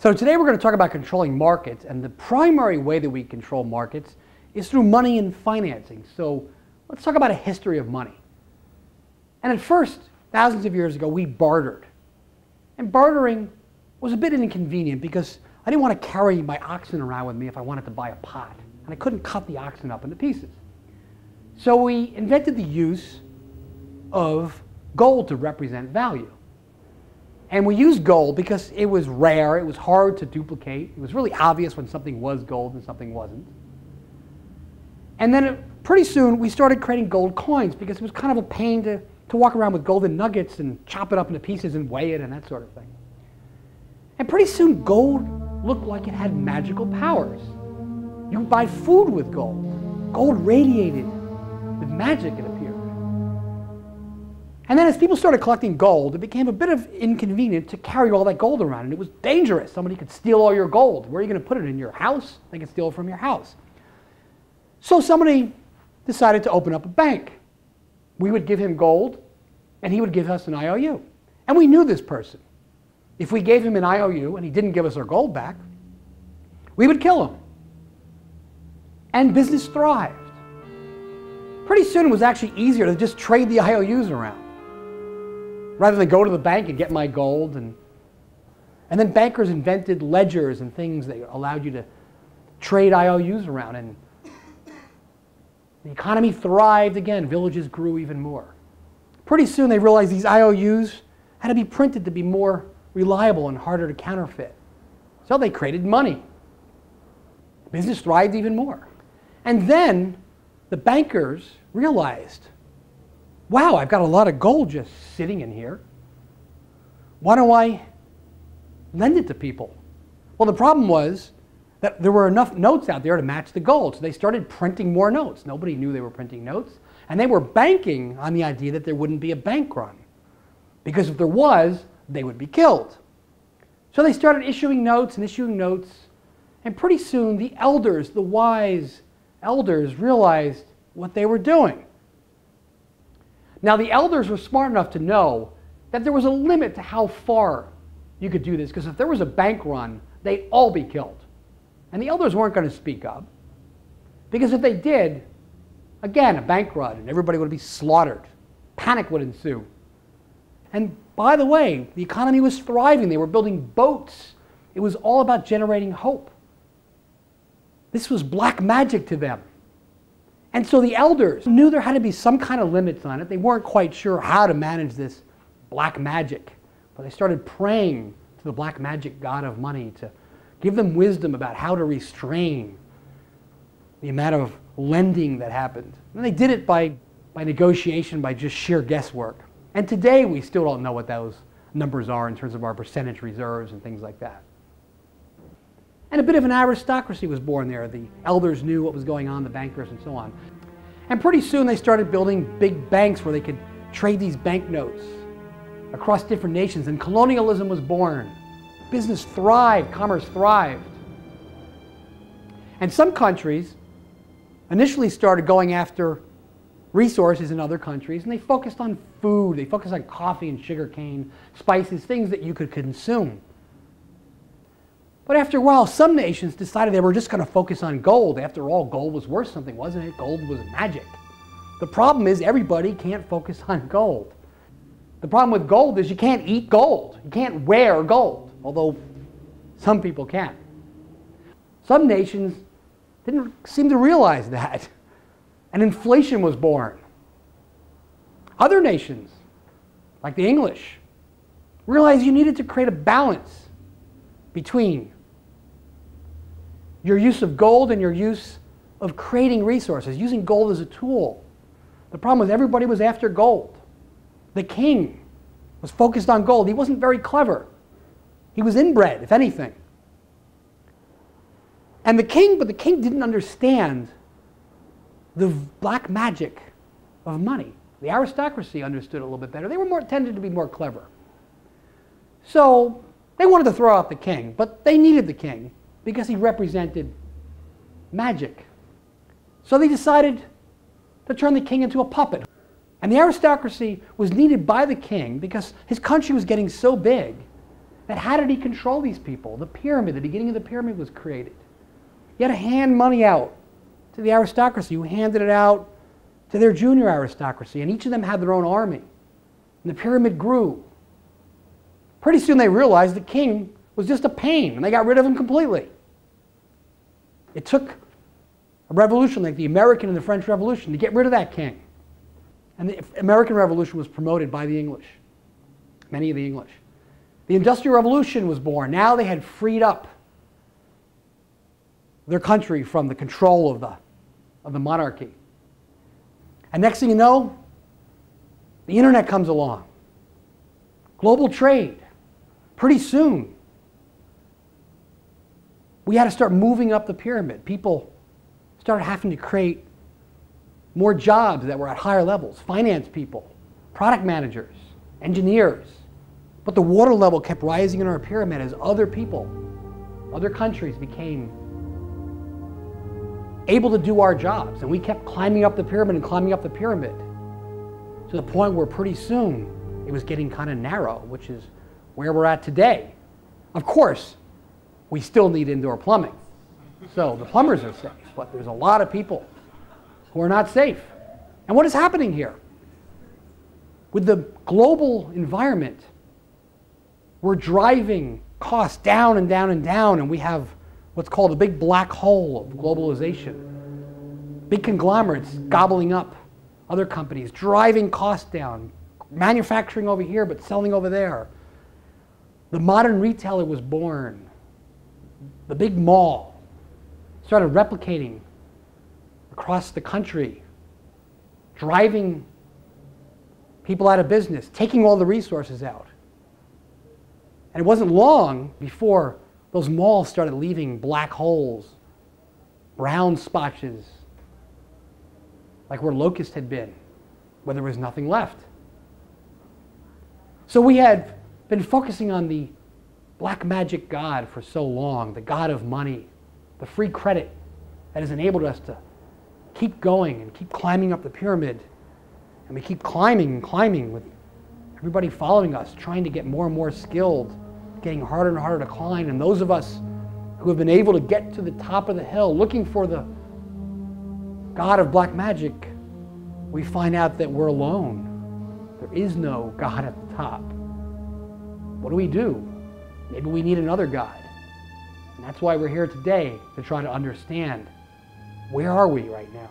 So today we're going to talk about controlling markets, and the primary way that we control markets is through money and financing. So let's talk about a history of money. And at first, thousands of years ago, we bartered. And bartering was a bit inconvenient because I didn't want to carry my oxen around with me if I wanted to buy a pot. And I couldn't cut the oxen up into pieces. So we invented the use of gold to represent value. And we used gold because it was rare, it was hard to duplicate. It was really obvious when something was gold and something wasn't. And then pretty soon we started creating gold coins because it was kind of a pain to walk around with golden nuggets and chop it up into pieces and weigh it and that sort of thing. And pretty soon gold looked like it had magical powers. You could buy food with gold. Gold radiated with magic, it appeared. And then as people started collecting gold, it became a bit of inconvenient to carry all that gold around, and it was dangerous. Somebody could steal all your gold. Where are you going to put it? In your house? They could steal it from your house. So somebody decided to open up a bank. We would give him gold, and he would give us an IOU. And we knew this person. If we gave him an IOU and he didn't give us our gold back, we would kill him. And business thrived. Pretty soon it was actually easier to just trade the IOUs around, rather than go to the bank and get my gold. And then bankers invented ledgers and things that allowed you to trade IOUs around. And the economy thrived again. Villages grew even more. Pretty soon they realized these IOUs had to be printed to be more reliable and harder to counterfeit. So they created money. Business thrived even more. And then the bankers realized, wow, I've got a lot of gold just sitting in here. Why don't I lend it to people? Well, the problem was that there were enough notes out there to match the gold. So they started printing more notes. Nobody knew they were printing notes. And they were banking on the idea that there wouldn't be a bank run. Because if there was, they would be killed. So they started issuing notes and issuing notes. And pretty soon the elders, the wise elders, realized what they were doing. Now the elders were smart enough to know that there was a limit to how far you could do this, because if there was a bank run, they'd all be killed. And the elders weren't going to speak up, because if they did, again, a bank run, and everybody would be slaughtered. Panic would ensue. And by the way, the economy was thriving. They were building boats. It was all about generating hope. This was black magic to them. And so the elders knew there had to be some kind of limits on it. They weren't quite sure how to manage this black magic. But they started praying to the black magic god of money to give them wisdom about how to restrain the amount of lending that happened. And they did it by negotiation, by just sheer guesswork. And today we still don't know what those numbers are in terms of our percentage reserves and things like that. And a bit of an aristocracy was born there. The elders knew what was going on, the bankers and so on. And pretty soon they started building big banks where they could trade these banknotes across different nations, and colonialism was born. Business thrived, commerce thrived. And some countries initially started going after resources in other countries, and they focused on food. They focused on coffee and sugar cane, spices, things that you could consume. But after a while, some nations decided they were just going to focus on gold. After all, gold was worth something, wasn't it? Gold was magic. The problem is everybody can't focus on gold. The problem with gold is you can't eat gold. You can't wear gold, although some people can. Some nations didn't seem to realize that, and inflation was born. Other nations, like the English, realized you needed to create a balance between your use of gold and your use of creating resources, using gold as a tool. The problem was everybody was after gold. The king was focused on gold. He wasn't very clever. He was inbred, if anything. And the king didn't understand the black magic of money. The aristocracy understood a little bit better. They were tended to be more clever. So they wanted to throw out the king, but they needed the king because he represented magic. So they decided to turn the king into a puppet. And the aristocracy was needed by the king because his country was getting so big that how did he control these people? The pyramid, the beginning of the pyramid was created. He had to hand money out to the aristocracy, who handed it out to their junior aristocracy, and each of them had their own army. And the pyramid grew. Pretty soon they realized the king was just a pain, and they got rid of him completely. It took a revolution like the American and the French Revolution to get rid of that king. And the American Revolution was promoted by the English, many of the English. The Industrial Revolution was born. Now they had freed up their country from the control of the monarchy. And next thing you know, the internet comes along. Global trade. Pretty soon, we had to start moving up the pyramid. People started having to create more jobs that were at higher levels. Finance people, product managers, engineers. But the water level kept rising in our pyramid as other people, other countries became able to do our jobs. And we kept climbing up the pyramid and climbing up the pyramid to the point where pretty soon it was getting kind of narrow, which is where we're at today. Of course, we still need indoor plumbing. So the plumbers are safe, but there's a lot of people who are not safe. And what is happening here? With the global environment, we're driving costs down and down and down, and we have what's called a big black hole of globalization. Big conglomerates gobbling up other companies, driving costs down, manufacturing over here but selling over there. The modern retailer was born. The big mall started replicating across the country, driving people out of business, taking all the resources out. And it wasn't long before those malls started leaving black holes, brown splotches, like where Locust had been, where there was nothing left. So we had been focusing on the black magic god for so long, the god of money, the free credit that has enabled us to keep going and keep climbing up the pyramid. And we keep climbing and climbing with everybody following us, trying to get more and more skilled, getting harder and harder to climb. And those of us who have been able to get to the top of the hill looking for the god of black magic, we find out that we're alone. There is no god at the top. What do we do? Maybe we need another god. And that's why we're here today, to try to understand, where are we right now?